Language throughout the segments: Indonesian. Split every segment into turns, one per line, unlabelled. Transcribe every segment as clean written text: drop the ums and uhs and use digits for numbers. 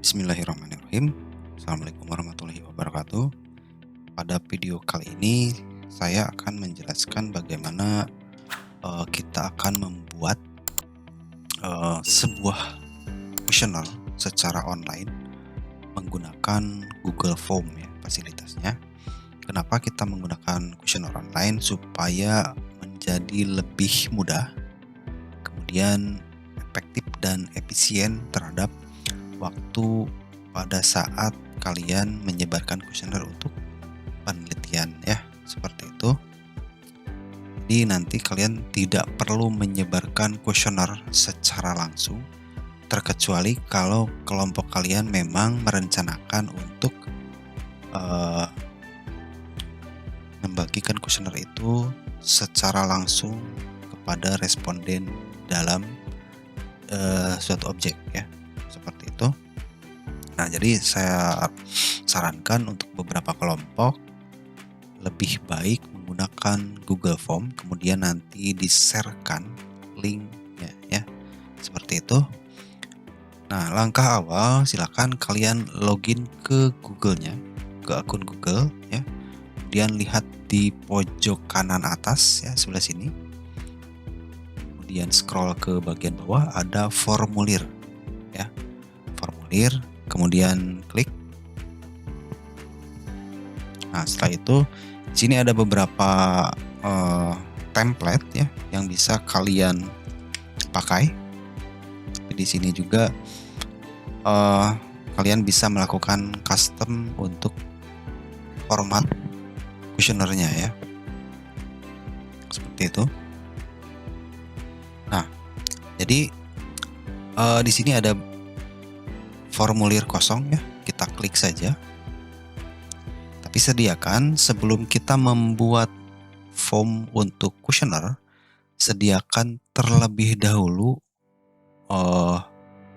Bismillahirrahmanirrahim. Assalamualaikum warahmatullahi wabarakatuh. Pada video kali ini saya akan menjelaskan bagaimana kita akan membuat sebuah kuesioner secara online menggunakan Google Form ya fasilitasnya. Kenapa kita menggunakan kuesioner online? Supaya menjadi lebih mudah, kemudian efektif dan efisien terhadap waktu pada saat kalian menyebarkan kuesioner untuk penelitian ya, seperti itu. Jadi nanti kalian tidak perlu menyebarkan kuesioner secara langsung, terkecuali kalau kelompok kalian memang merencanakan untuk membagikan kuesioner itu secara langsung kepada responden dalam suatu objek ya, seperti itu. Nah, jadi saya sarankan untuk beberapa kelompok lebih baik menggunakan Google Form, kemudian nanti di-share-kan linknya ya, seperti itu. Nah, langkah awal silakan kalian login ke Google-nya, ke akun Google ya. Kemudian lihat di pojok kanan atas ya, sebelah sini. Kemudian scroll ke bagian bawah, ada formulir ya. Formulir, kemudian klik. Nah, setelah itu di sini ada beberapa template ya yang bisa kalian pakai. Di sini juga kalian bisa melakukan custom untuk format kuesionernya ya, seperti itu. Nah, jadi di sini ada formulir kosong ya, kita klik saja. Tapi sediakan sebelum kita membuat form untuk kuesioner, sediakan terlebih dahulu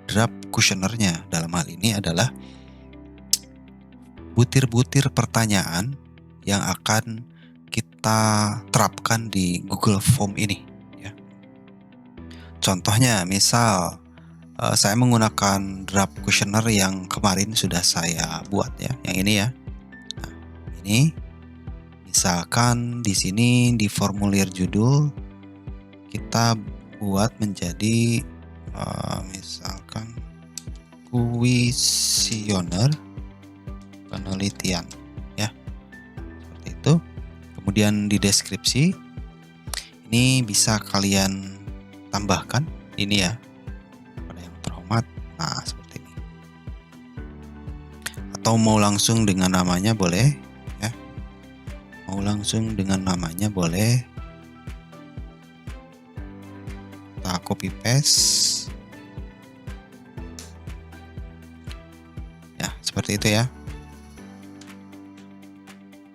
draft kuesionernya. Dalam hal ini adalah butir-butir pertanyaan yang akan kita terapkan di Google Form ini ya. Contohnya misal saya menggunakan draft kuesioner yang kemarin sudah saya buat ya, yang ini ya. Nah, ini misalkan di sini di formulir judul kita buat menjadi misalkan kuesioner penelitian ya, seperti itu. Kemudian di deskripsi ini bisa kalian tambahkan ini ya, nah seperti ini, atau mau langsung dengan namanya boleh ya, mau langsung dengan namanya boleh. Kita copy paste ya, seperti itu ya.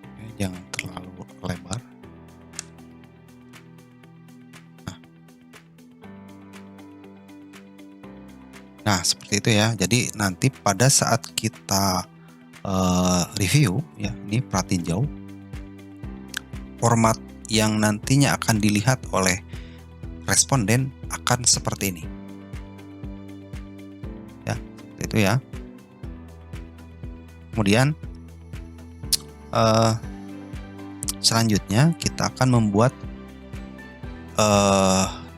Oke, jangan terlalu lebar. Nah, seperti itu ya. Jadi nanti pada saat kita review ya, ini pratinjau, format yang nantinya akan dilihat oleh responden akan seperti ini ya, seperti itu ya. Kemudian selanjutnya kita akan membuat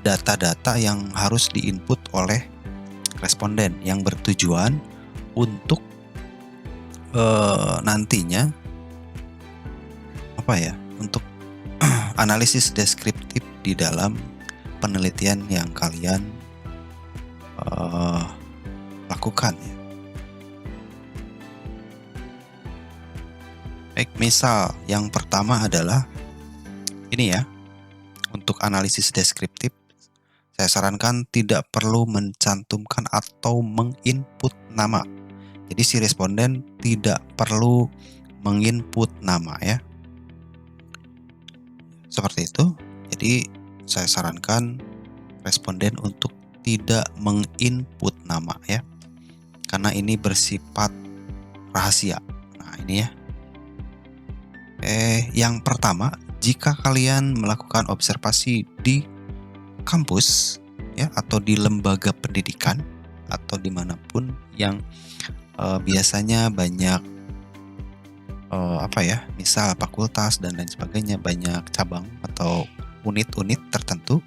data-data yang harus diinput oleh responden yang bertujuan untuk nantinya apa ya, untuk analisis deskriptif di dalam penelitian yang kalian lakukan ya. Baik, misal yang pertama adalah ini ya, untuk analisis deskriptif saya sarankan tidak perlu mencantumkan atau menginput nama. Jadi si responden tidak perlu menginput nama ya, seperti itu. Jadi saya sarankan responden untuk tidak menginput nama ya, karena ini bersifat rahasia. Nah ini ya. Yang pertama, jika kalian melakukan observasi di kampus ya, atau di lembaga pendidikan atau dimanapun yang biasanya banyak misal fakultas dan lain sebagainya, banyak cabang atau unit-unit tertentu.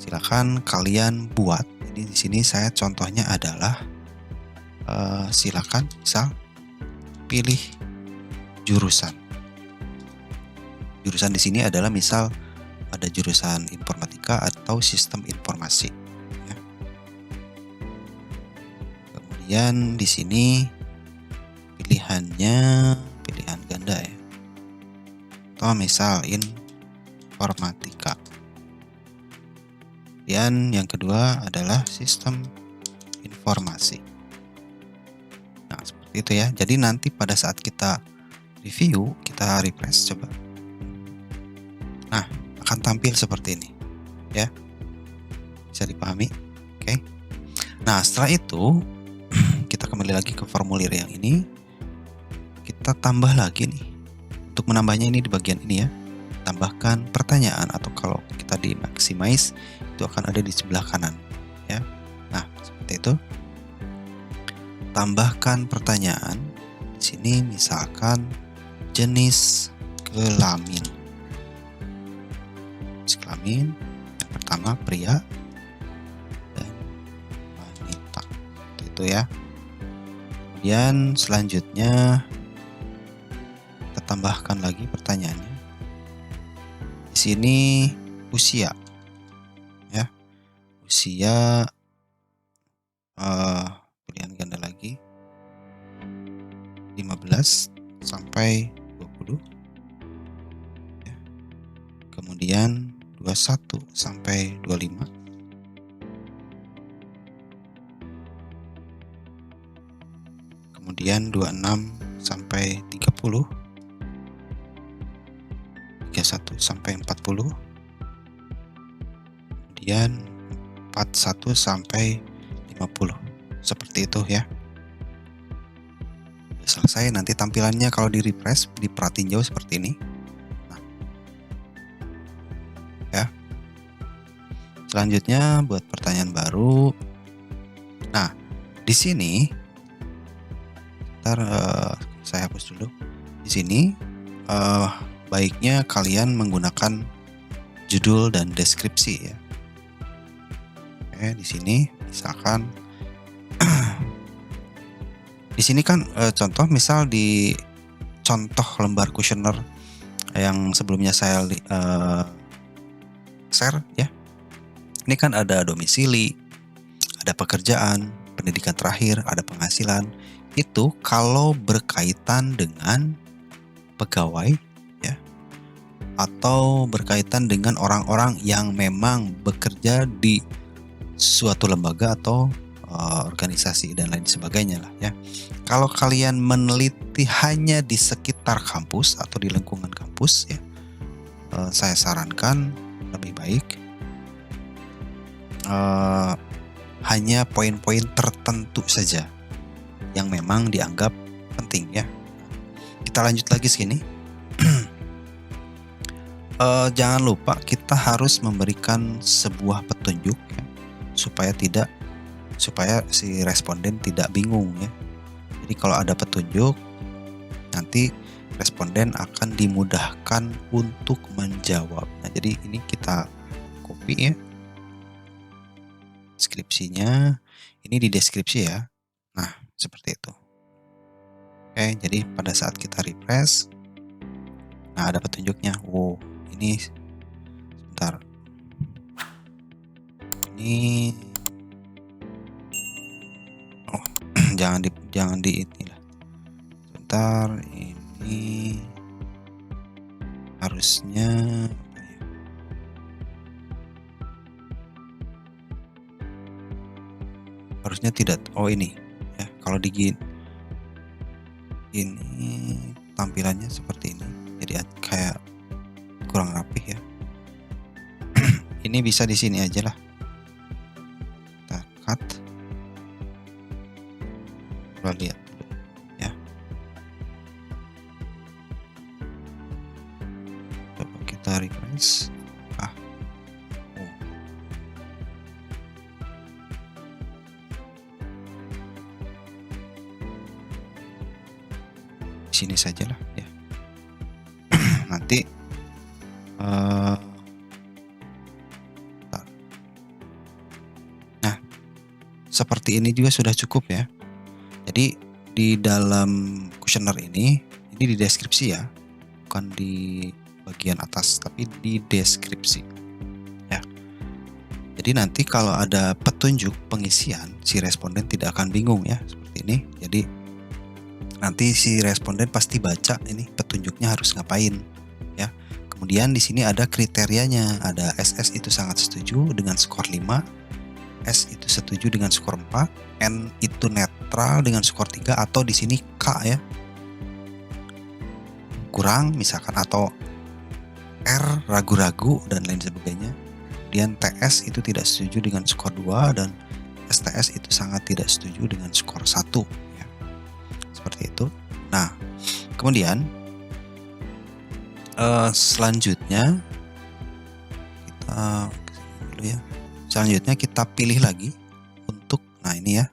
Silakan kalian buat. Jadi di sini saya contohnya adalah silakan misal pilih jurusan. Jurusan di sini adalah misal ada jurusan informatika atau sistem informasi. Ya. Kemudian di sini pilihannya pilihan ganda ya. Atau misal informatika. Kemudian yang kedua adalah sistem informasi. Nah, seperti itu ya. Jadi nanti pada saat kita review, kita refresh coba. Nah, akan tampil seperti ini. Ya. Bisa dipahami? Oke. Nah, setelah itu kita kembali lagi ke formulir yang ini. Kita tambah lagi nih. Untuk menambahnya ini di bagian ini ya. Tambahkan pertanyaan, atau kalau kita di maximize itu akan ada di sebelah kanan ya. Nah, seperti itu. Tambahkan pertanyaan. Di sini misalkan jenis kelamin. Jenis kelamin yang pertama pria dan wanita. Seperti itu ya. Kemudian selanjutnya kita tambahkan lagi pertanyaannya. Di sini usia, ya, usia pilihan ganda lagi 15 sampai 20, ya. Kemudian 21 sampai 25, kemudian 26 sampai 30, 31 sampai 40, kemudian 41 sampai 50. Seperti itu ya. Selesai, nanti tampilannya kalau di refresh diperhatiin jauh seperti ini. Nah, ya. Selanjutnya buat pertanyaan baru. Nah, di sini saya hapus dulu. Di sini baiknya kalian menggunakan judul dan deskripsi ya. Oke, di sini misalkan di sini kan contoh, misal di contoh lembar kuesioner yang sebelumnya saya share ya. Ini kan ada domisili, ada pekerjaan, pendidikan terakhir, ada penghasilan. Itu kalau berkaitan dengan pegawai ya, atau berkaitan dengan orang-orang yang memang bekerja di suatu lembaga atau organisasi dan lain sebagainya lah ya. Kalau kalian meneliti hanya di sekitar kampus atau di lingkungan kampus ya, saya sarankan lebih baik hanya poin-poin tertentu saja yang memang dianggap penting ya. Kita lanjut lagi sini. Jangan lupa kita harus memberikan sebuah petunjuk ya, supaya si responden tidak bingung ya. Jadi kalau ada petunjuk, nanti responden akan dimudahkan untuk menjawab. Nah, jadi ini kita copy ya deskripsinya, ini di deskripsi ya. Nah, seperti itu. Oke, jadi pada saat kita refresh, nah ada petunjuknya. Wow, ini sebentar. Ini jangan di inilah. Sebentar, ini harusnya tidak. Oh, ini ya, kalau di ini tampilannya seperti ini, jadi kayak kurang rapih ya. Ini bisa di sini aja lah. Kita cut. Coba lihat dulu ya. Coba kita refresh. sini sajalah ya. Nanti nah, seperti ini juga sudah cukup ya. Jadi di dalam kuesioner ini di deskripsi ya, bukan di bagian atas tapi di deskripsi ya. Jadi nanti kalau ada petunjuk pengisian, si responden tidak akan bingung ya, seperti ini. Jadi nanti si responden pasti baca ini petunjuknya harus ngapain ya. Kemudian di sini ada kriterianya, ada SS itu sangat setuju dengan skor 5, S itu setuju dengan skor 4, N itu netral dengan skor 3, atau di sini K ya, kurang misalkan, atau R ragu-ragu dan lain sebagainya. Kemudian TS itu tidak setuju dengan skor 2 dan STS itu sangat tidak setuju dengan skor 1 ya. Seperti itu. Nah, kemudian selanjutnya kita dulu ya. Selanjutnya kita pilih lagi untuk, nah ini ya,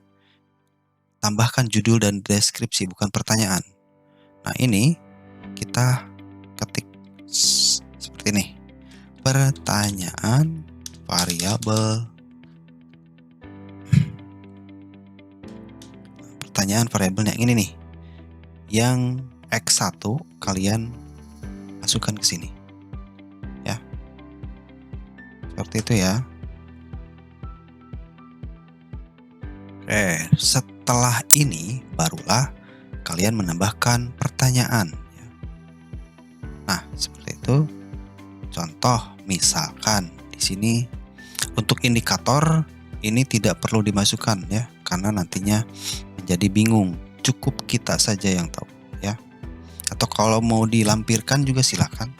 tambahkan judul dan deskripsi, bukan pertanyaan. Nah ini kita ketik seperti ini, pertanyaan variabel. Pertanyaan variabelnya ini nih, yang X1 kalian masukkan ke sini ya, seperti itu ya. Oke, setelah ini barulah kalian menambahkan pertanyaan ya. Nah, seperti itu. Contoh misalkan di sini untuk indikator ini tidak perlu dimasukkan ya, karena nantinya menjadi bingung. Cukup kita saja yang tahu ya. Atau kalau mau dilampirkan juga silakan,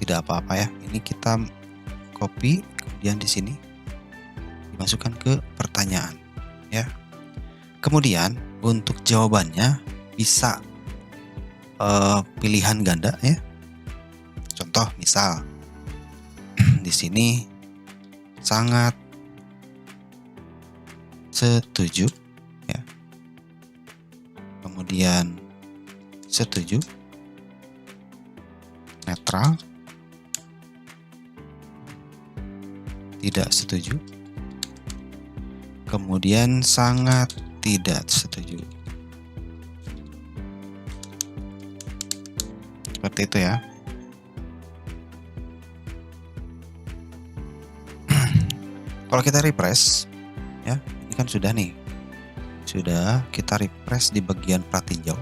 tidak apa-apa ya. Ini kita copy, kemudian di sini dimasukkan ke pertanyaan ya. Kemudian untuk jawabannya bisa pilihan ganda ya. Contoh misal di sini sangat setuju ya. Kemudian setuju, netral, tidak setuju, kemudian sangat tidak setuju. Seperti itu ya. Kalau kita refresh ya, ini kan sudah nih, sudah kita refresh di bagian pratinjau,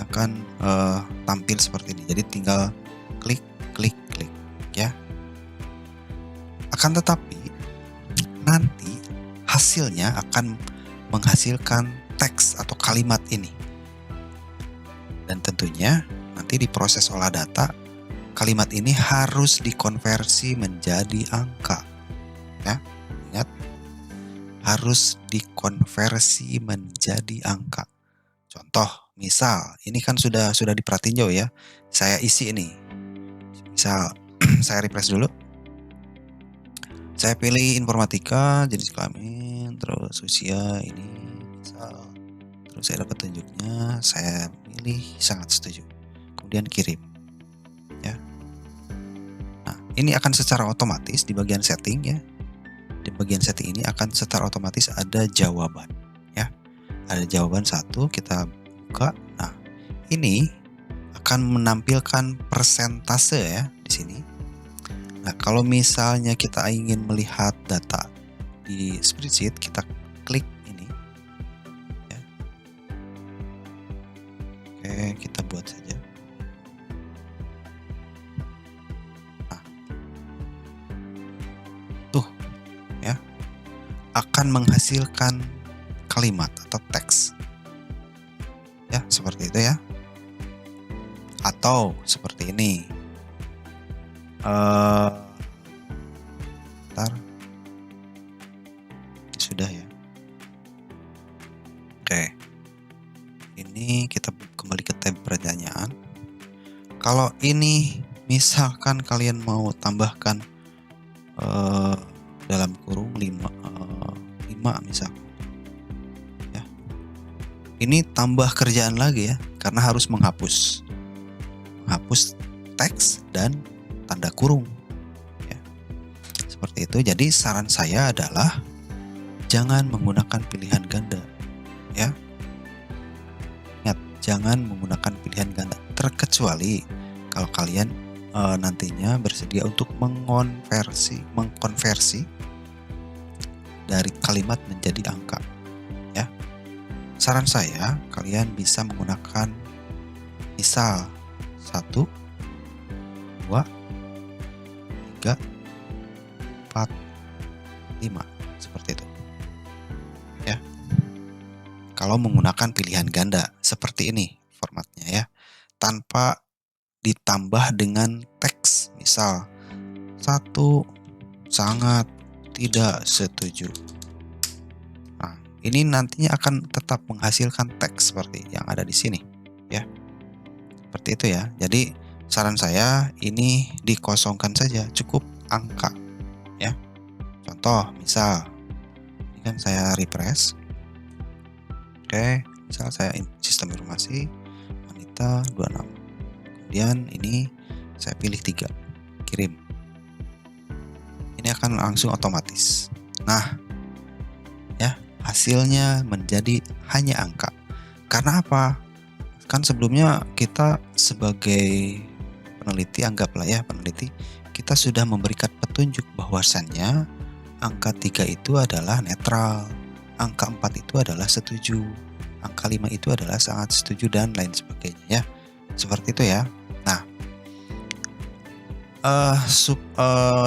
akan tampil seperti ini. Jadi tinggal klik ya. Akan tetapi nanti hasilnya akan menghasilkan teks atau kalimat ini, dan tentunya nanti di proses olah data kalimat ini harus dikonversi menjadi angka ya. Ingat, harus dikonversi menjadi angka. Contoh misal ini kan sudah dipratinjau ya, saya isi ini. Misal saya refresh dulu, saya pilih informatika, jenis kelamin, terus usia ini misal, terus saya dapat tunjuknya, saya pilih sangat setuju, kemudian kirim ya. Nah ini akan secara otomatis di bagian setting ya, di bagian setting ini akan secara otomatis ada jawaban ya, ada jawaban satu, kita buka. Nah ini akan menampilkan persentase ya di sini. Nah, kalau misalnya kita ingin melihat data di spreadsheet, kita klik ini ya. Oke, kita buat saja. Nah, tuh ya, akan menghasilkan kalimat atau teks ya, seperti itu ya. Atau seperti ini, bentar, sudah ya. Oke, ini kita kembali ke tab pertanyaan. Kalau ini misalkan kalian mau tambahkan dalam kurung 5 misal ya, ini tambah kerjaan lagi ya, karena harus menghapus teks dan tanda kurung ya. Seperti itu. Jadi saran saya adalah jangan menggunakan pilihan ganda ya. Ingat, jangan menggunakan pilihan ganda terkecuali kalau kalian nantinya bersedia untuk mengkonversi dari kalimat menjadi angka ya. Saran saya kalian bisa menggunakan misal 1, 2, 3, 4, 5 seperti itu ya. Kalau menggunakan pilihan ganda seperti ini formatnya ya, tanpa ditambah dengan teks, misal 1 sangat tidak setuju. Nah, ini nantinya akan tetap menghasilkan teks seperti yang ada di sini ya. Seperti itu ya. Jadi saran saya ini dikosongkan saja, cukup angka ya. Contoh misal ini kan saya refresh. Oke, misal saya sistem informasi wanita 26. Kemudian ini saya pilih 3, kirim. Ini akan langsung otomatis. Nah, ya, hasilnya menjadi hanya angka. Karena apa? Kan sebelumnya kita sebagai peneliti, anggaplah ya peneliti, kita sudah memberikan petunjuk bahwasannya angka 3 itu adalah netral, angka 4 itu adalah setuju, angka 5 itu adalah sangat setuju dan lain sebagainya ya. Seperti itu ya. Nah,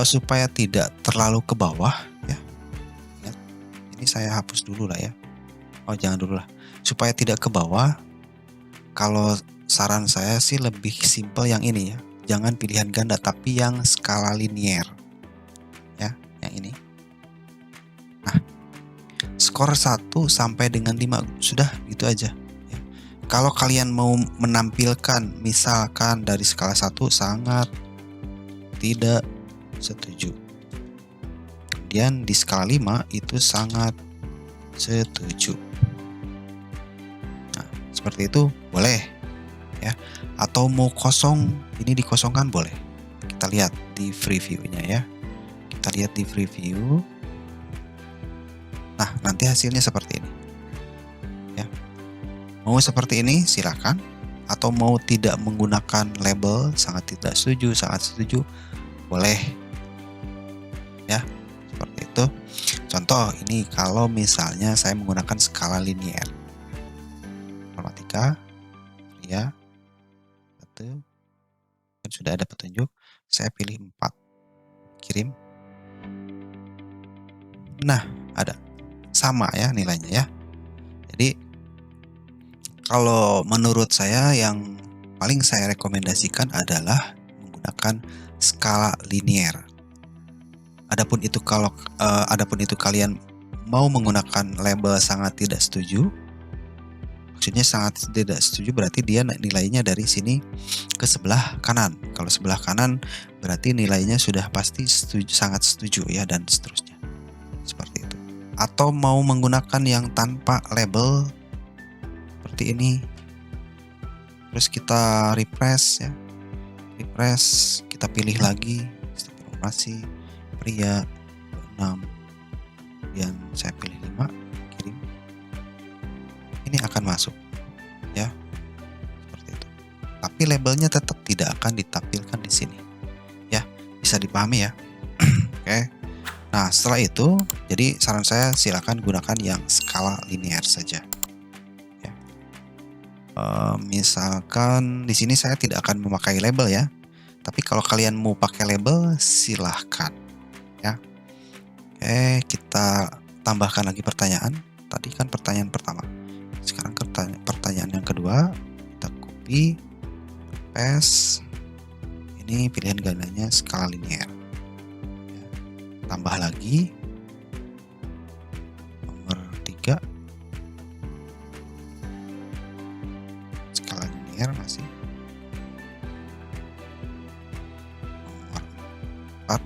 supaya tidak terlalu ke bawah ya. Ini saya hapus dulu lah ya. Oh, jangan dulu lah. Supaya tidak ke bawah, kalau saran saya sih lebih simpel yang ini ya. Jangan pilihan ganda tapi yang skala linier. Ya, yang ini. Nah, skor 1 sampai dengan 5 sudah gitu aja ya. Kalau kalian mau menampilkan misalkan dari skala 1 sangat tidak setuju. Kemudian di skala 5 itu sangat setuju. Nah, seperti itu boleh ya. Atau mau kosong, ini dikosongkan boleh. Kita lihat di preview-nya ya. Kita lihat di preview. Nah, nanti hasilnya seperti ini. Ya. Mau seperti ini silakan, atau mau tidak menggunakan label sangat tidak setuju, sangat setuju, boleh. Ya, seperti itu. Contoh ini kalau misalnya saya menggunakan skala linier. Informatika, ya. Kan sudah ada petunjuk, saya pilih 4. Kirim. Nah, ada. Sama ya nilainya ya. Jadi kalau menurut saya yang paling saya rekomendasikan adalah menggunakan skala linier. Adapun itu kalian mau menggunakan label sangat tidak setuju, maksudnya sangat tidak setuju berarti dia nilainya dari sini ke sebelah kanan. Kalau sebelah kanan berarti nilainya sudah pasti setuju, sangat setuju ya, dan seterusnya. Seperti itu. Atau mau menggunakan yang tanpa label seperti ini. Terus kita refresh ya. Refresh, kita pilih lagi sistem informasi pria 26. Kemudian saya pilih 5, kirim. Ini akan masuk ya. Seperti itu. Tapi labelnya tetap tidak akan ditampilkan di sini. Ya, bisa dipahami ya. Oke. Nah, setelah itu, jadi saran saya silakan gunakan yang skala linear saja. Ya. Misalkan di sini saya tidak akan memakai label ya. Tapi kalau kalian mau pakai label, silahkan. Ya. Oke, kita tambahkan lagi pertanyaan. Tadi kan pertanyaan pertama. Sekarang pertanyaan yang kedua. Kita copy, paste. Ini pilihan gandanya skala linear. Tambah lagi nomor 3, skala linear masih, nomor 4,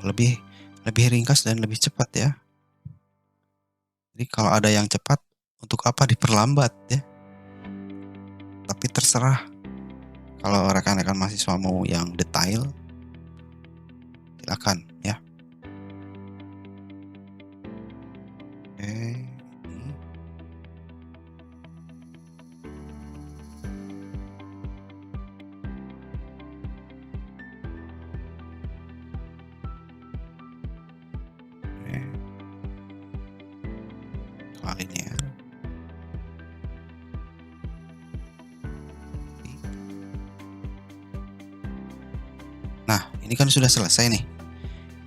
lebih lebih ringkas dan lebih cepat ya. Jadi kalau ada yang cepat, untuk apa diperlambat ya? Tapi terserah, kalau rekan-rekan mahasiswa mau yang detail, silakan ya. Oke, ini. Oke. Skala linear. Nah, ini kan sudah selesai nih.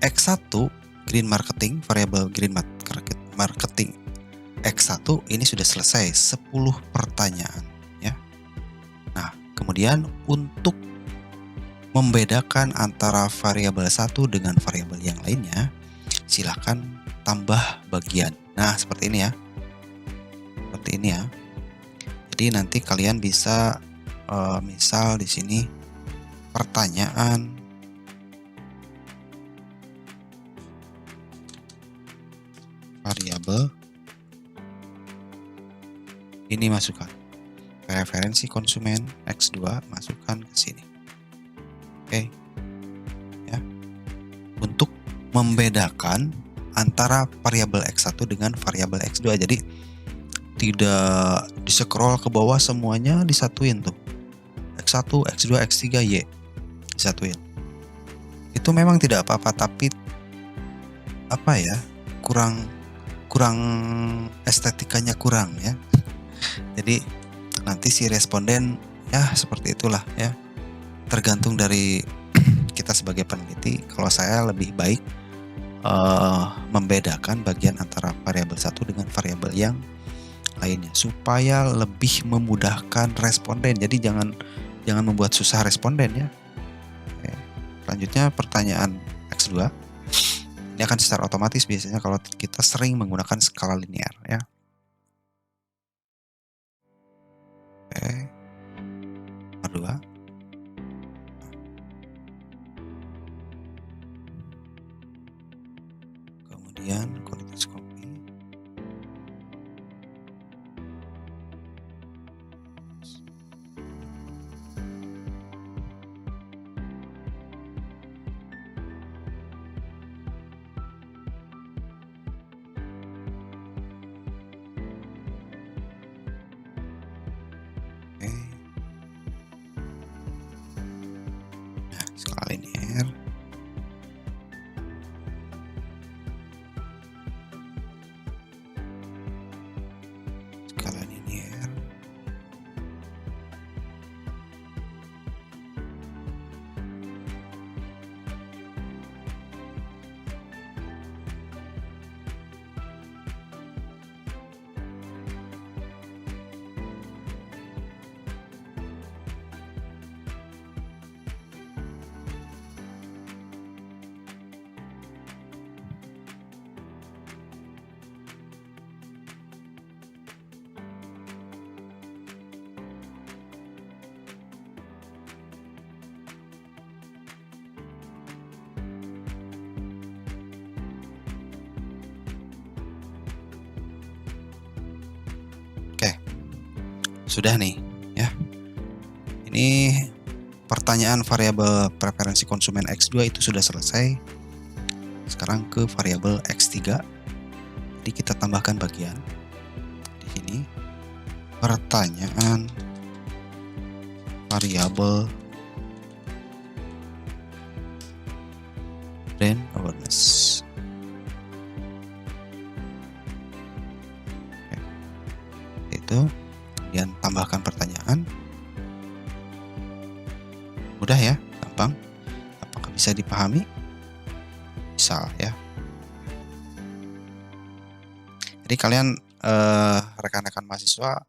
X1 green marketing, variabel green marketing X1 ini sudah selesai 10 pertanyaan ya. Nah, kemudian untuk membedakan antara variabel satu dengan variabel yang lainnya, silakan tambah bagian. Nah, seperti ini ya. Seperti ini ya. Jadi nanti kalian bisa misal di sini pertanyaan variabel ini masukkan. Preferensi konsumen X2 masukkan ke sini. Oke. Ya. Untuk membedakan antara variabel X1 dengan variabel X2. Jadi tidak di-scroll ke bawah semuanya disatuin tuh. X1, X2, X3, Y disatuin. Itu memang tidak apa-apa, tapi apa ya? Kurang estetikanya kurang ya. Jadi nanti si responden ya seperti itulah ya. Tergantung dari kita sebagai peneliti. Kalau saya lebih baik membedakan bagian antara variabel satu dengan variabel yang lainnya supaya lebih memudahkan responden. Jadi jangan membuat susah responden ya. Oke. Selanjutnya pertanyaan X2. Ini akan secara otomatis biasanya kalau kita sering menggunakan skala linear ya. Oke. Nomor 2. Kemudian kualitas kopi. Oke. Nah, skala linear. Skala linear. Oke. Sudah nih ya. Ini pertanyaan variabel preferensi konsumen X2 itu sudah selesai. Sekarang ke variabel X3. Jadi kita tambahkan bagian di sini. Pertanyaan variabel brand awareness. Oke. Itu kemudian tambahkan pertanyaan. Mudah ya, gampang. Apakah bisa dipahami? Bisa ya. Jadi kalian rekan-rekan mahasiswa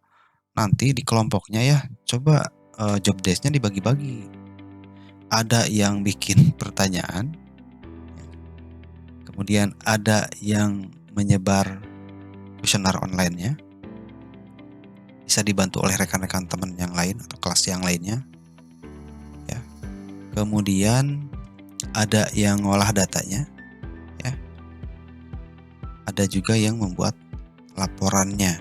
nanti di kelompoknya ya, coba job desk-nya dibagi-bagi. Ada yang bikin pertanyaan, kemudian ada yang menyebar kuesioner online-nya. Bisa dibantu oleh rekan-rekan teman yang lain atau kelas yang lainnya. Ya. Kemudian ada yang ngolah datanya. ada juga yang membuat laporannya.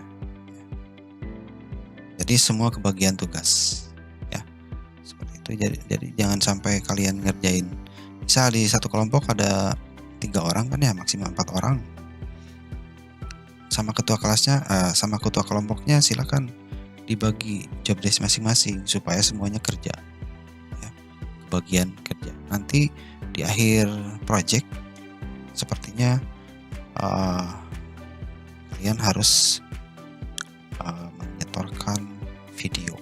Jadi semua kebagian tugas ya. Seperti itu. Jadi jangan sampai kalian ngerjain. Misal di satu kelompok ada 3 orang kan ya, maksimal 4 orang. Sama ketua kelasnya, sama ketua kelompoknya silakan dibagi job desk masing-masing supaya semuanya kerja. Ya, kebagian kerja. Nanti di akhir project sepertinya kalian harus menyetorkan video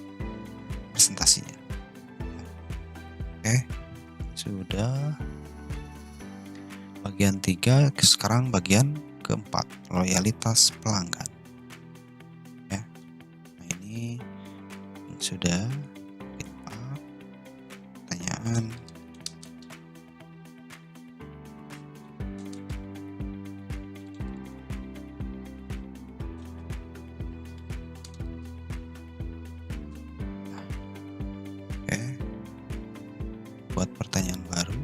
presentasinya. Oke, sudah bagian 3. Sekarang bagian keempat, loyalitas pelanggan ya. Nah, ini sudah pertanyaan. Buat pertanyaan baru,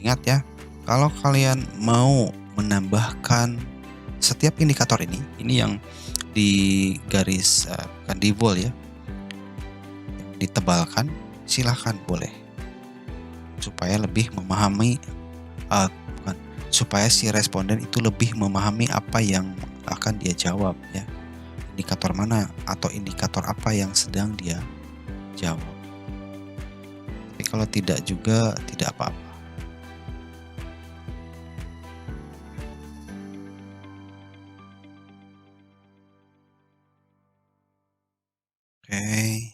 ingat ya, kalau kalian mau menambahkan setiap indikator ini yang di garis bukan di bold ya, ditebalkan, silahkan boleh, supaya lebih memahami supaya si responden itu lebih memahami apa yang akan dia jawab ya, indikator mana atau indikator apa yang sedang dia jawab. Tapi kalau tidak juga tidak apa-apa. Oke.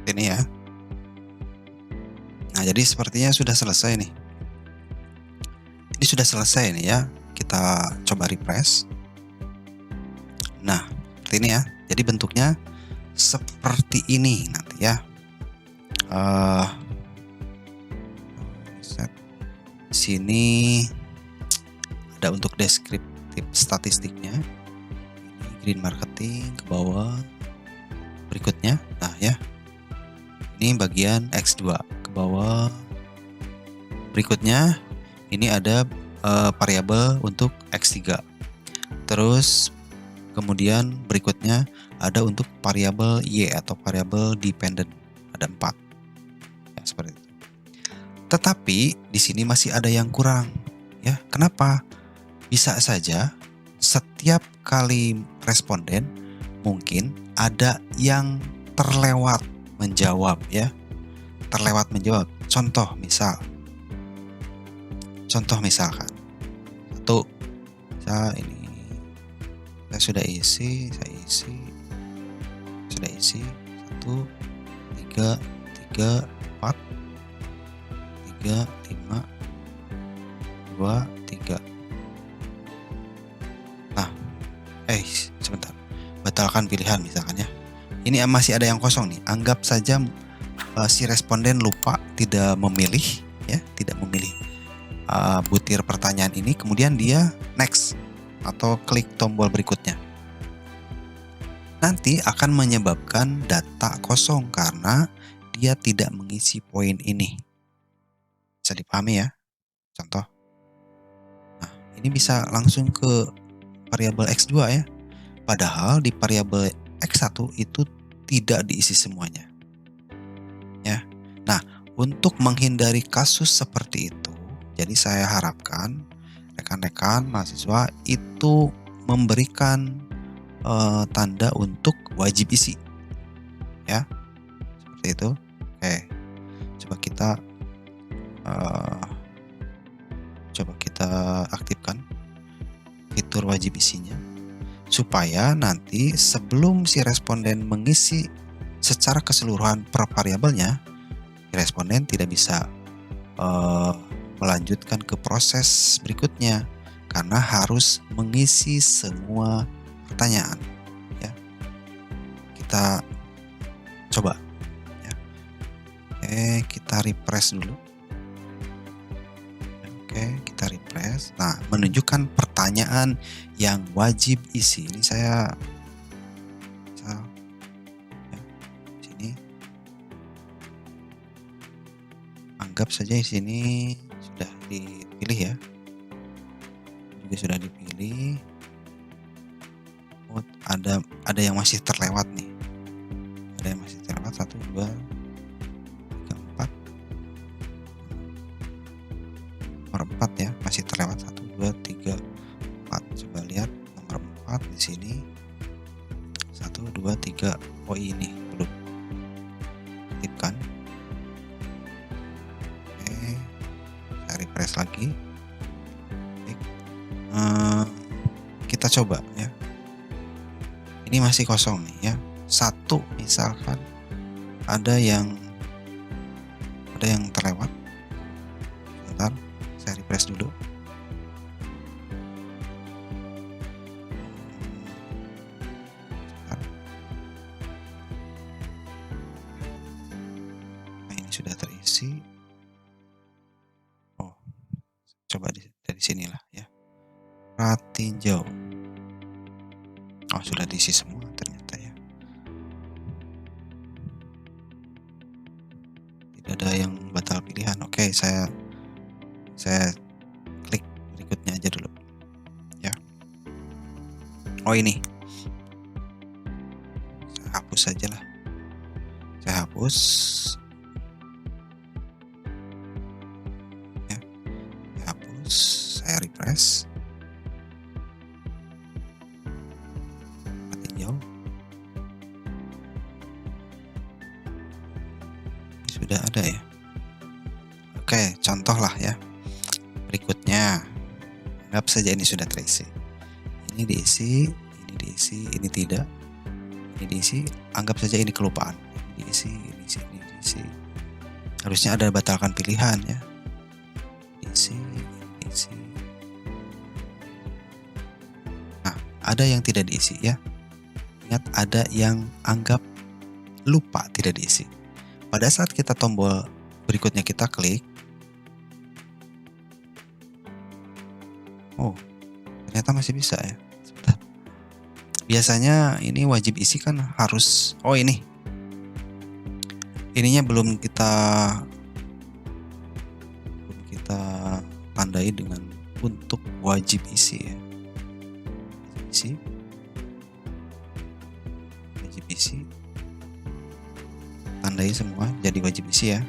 Ini ya. Nah, jadi sepertinya sudah selesai nih. Ini sudah selesai nih ya. Kita coba refresh. Nah, seperti ini ya. Jadi bentuknya seperti ini nanti ya. Sini ada untuk deskriptif statistiknya. Ini green marketing ke bawah. Berikutnya, nah ya. Ini bagian X2 ke bawah. Berikutnya ini ada variabel untuk X3. Terus kemudian berikutnya ada untuk variabel Y atau variabel dependent. Ada 4. Ya, seperti itu. Tetapi di sini masih ada yang kurang. Ya, kenapa? Bisa saja setiap kali responden mungkin ada yang terlewat menjawab ya. Terlewat menjawab. Contoh misalkan. Satu, saya ini saya sudah isi, Sudah isi 1 3 3 4 3 5 2 3. Nah, sebentar. Batalkan pilihan misalkan ya. Ini masih ada yang kosong nih. Anggap saja si responden lupa tidak memilih butir pertanyaan ini, kemudian dia next atau klik tombol berikutnya. Nanti akan menyebabkan data kosong karena dia tidak mengisi poin ini. Bisa dipahami ya? Contoh. Nah, ini bisa langsung ke variabel X2 ya. Padahal di variabel X1 itu tidak diisi semuanya. Ya. Nah, untuk menghindari kasus seperti itu, jadi saya harapkan rekan-rekan mahasiswa itu memberikan tanda untuk wajib isi. Ya. Seperti itu. Oke. Coba kita aktifkan fitur wajib isinya, supaya nanti sebelum si responden mengisi secara keseluruhan per variabelnya, responden tidak bisa melanjutkan ke proses berikutnya karena harus mengisi semua pertanyaan ya. kita coba ya. Oke, kita refresh dulu. Oke, kita refresh. Nah, menunjukkan pertanyaan yang wajib isi. Ini saya ya, sini anggap saja di sini sudah dipilih ya. Juga sudah dipilih. Oh, ada yang masih terlewat nih. Ada yang masih terlewat 1, 2, 3, 4. Nomor 4 ya, masih terlewat 1, 2, 3, 4. Coba lihat nomor 4 di sini. 1, 2, 3. Oh, ini belum. Aktifkan. Oke, saya refresh lagi. Kita coba ya. Ini masih kosong nih ya. 1 misalkan ada yang terlewat. Sebentar, saya refresh dulu. Sebentar. Nah, ini sudah terisi. Oh, coba dari sinilah ya. Ratinjau. Oh, sudah diisi semua ternyata ya. Tidak ada yang batal pilihan. Oke, saya klik berikutnya aja dulu ya. Oh, ini saya hapus saja lah. Saya hapus ya. Saya hapus, saya refresh. Ratinjau sudah ada ya. Oke, contoh lah ya. Berikutnya, anggap saja ini sudah terisi. Ini diisi, ini tidak. Ini diisi, anggap saja ini kelupaan. Ini diisi. Harusnya ada batalkan pilihan ya. Diisi. Nah, ada yang tidak diisi ya. Ingat, ada yang anggap lupa tidak diisi. Pada saat kita tombol berikutnya kita klik, oh, ternyata masih bisa ya. Sebentar. Biasanya ini wajib isi kan harus, oh ini. Ininya belum kita tandai dengan untuk wajib isi ya. Wajib isi. Tandai semua jadi wajib isi ya.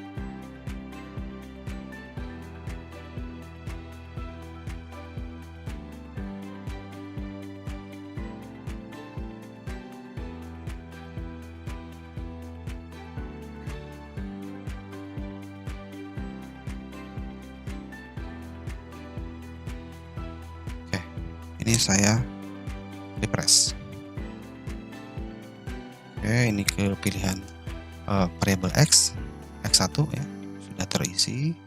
Ini saya refresh. Oke, ini ke pilihan variabel X 1 ya, sudah terisi.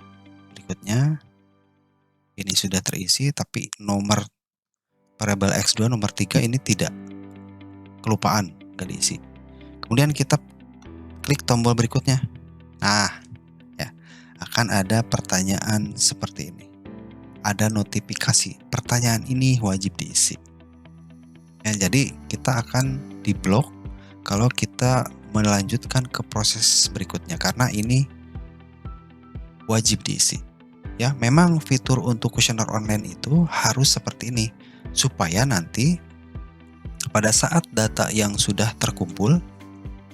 Berikutnya ini sudah terisi, tapi nomor variabel X2 nomor 3 ini tidak, kelupaan, nggak diisi. Kemudian kita klik tombol berikutnya. Nah ya, akan ada pertanyaan seperti ini. Ada notifikasi, pertanyaan ini wajib diisi ya. Jadi kita akan diblok kalau kita melanjutkan ke proses berikutnya karena ini wajib diisi ya. Memang fitur untuk kuesioner online itu harus seperti ini supaya nanti pada saat data yang sudah terkumpul,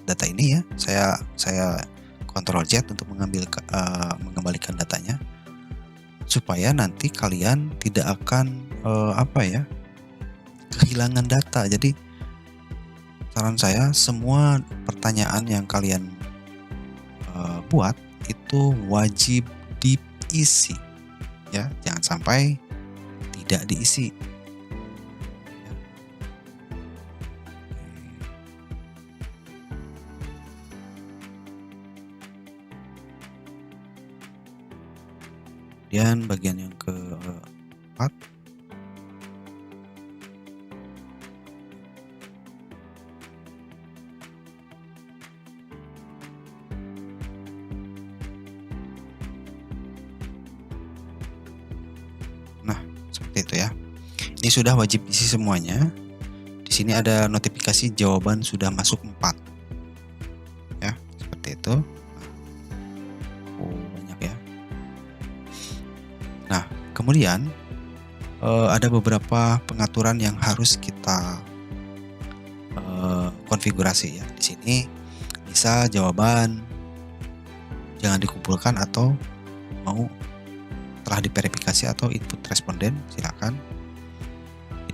data ini ya, saya Ctrl Z untuk mengembalikan datanya, supaya nanti kalian tidak akan kehilangan data. Jadi saran saya, semua pertanyaan yang kalian buat itu wajib diisi ya, jangan sampai tidak diisi. Kemudian bagian yang keempat, itu ya. Ini sudah wajib isi semuanya. Di sini ada notifikasi jawaban sudah masuk 4. Ya, seperti itu. Oh, banyak ya. Nah, kemudian ada beberapa pengaturan yang harus kita konfigurasi ya. Di sini bisa jawaban jangan dikumpulkan atau mau telah diverifikasi atau input responden, silakan.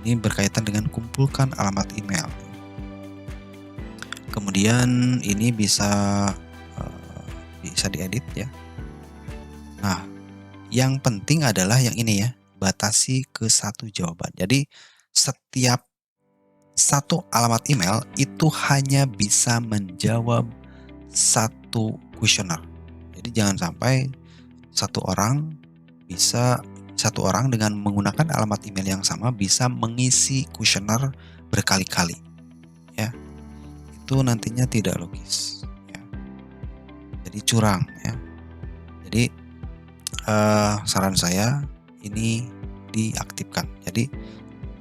Ini berkaitan dengan kumpulkan alamat email. Kemudian ini bisa diedit ya. Nah, yang penting adalah yang ini ya, batasi ke 1 jawaban. Jadi setiap 1 alamat email itu hanya bisa menjawab 1 kuesioner. Jadi jangan sampai satu orang dengan menggunakan alamat email yang sama bisa mengisi kuesioner berkali-kali ya. Itu nantinya tidak logis ya. Jadi curang ya. Jadi saran saya ini diaktifkan. Jadi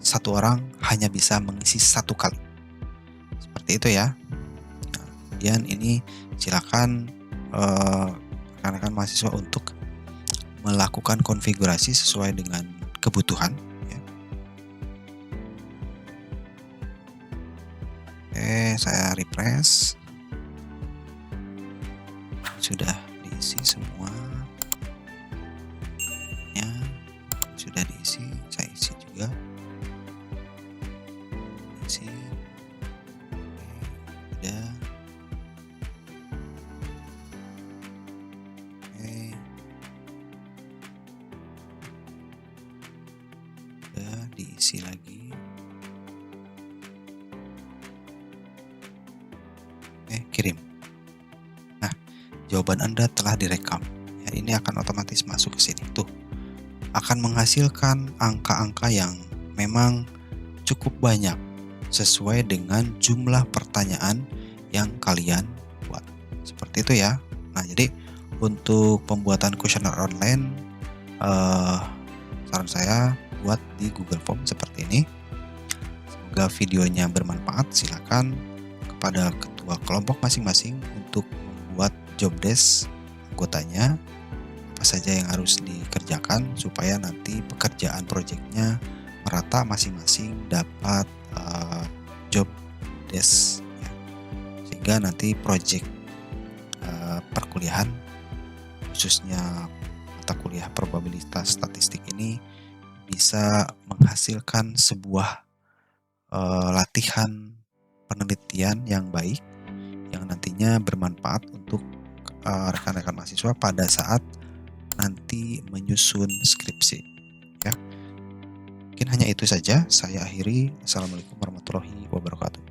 satu orang hanya bisa mengisi 1 kali. Seperti itu ya. Nah, kemudian ini silakan rekan-rekan mahasiswa untuk melakukan konfigurasi sesuai dengan kebutuhan ya. Oke, saya refresh. Sudah diisi semua ya, sudah diisi, saya isi juga. Isi. Oke, udah. Diisi lagi. Kirim. Nah, jawaban Anda telah direkam. Ya, ini akan otomatis masuk ke sini. Tuh, akan menghasilkan angka-angka yang memang cukup banyak sesuai dengan jumlah pertanyaan yang kalian buat. Seperti itu ya. Nah, jadi untuk pembuatan kuesioner online, saran saya buat di Google Form seperti ini. Semoga videonya bermanfaat. Silakan kepada ketua kelompok masing-masing untuk membuat job desk anggotanya, apa saja yang harus dikerjakan supaya nanti pekerjaan proyeknya merata, masing-masing dapat job desk ya. Sehingga nanti proyek perkuliahan, khususnya mata kuliah probabilitas statistik ini, bisa menghasilkan sebuah latihan penelitian yang baik yang nantinya bermanfaat untuk rekan-rekan mahasiswa pada saat nanti menyusun skripsi ya. Mungkin hanya itu saja, saya akhiri. Assalamualaikum warahmatullahi wabarakatuh.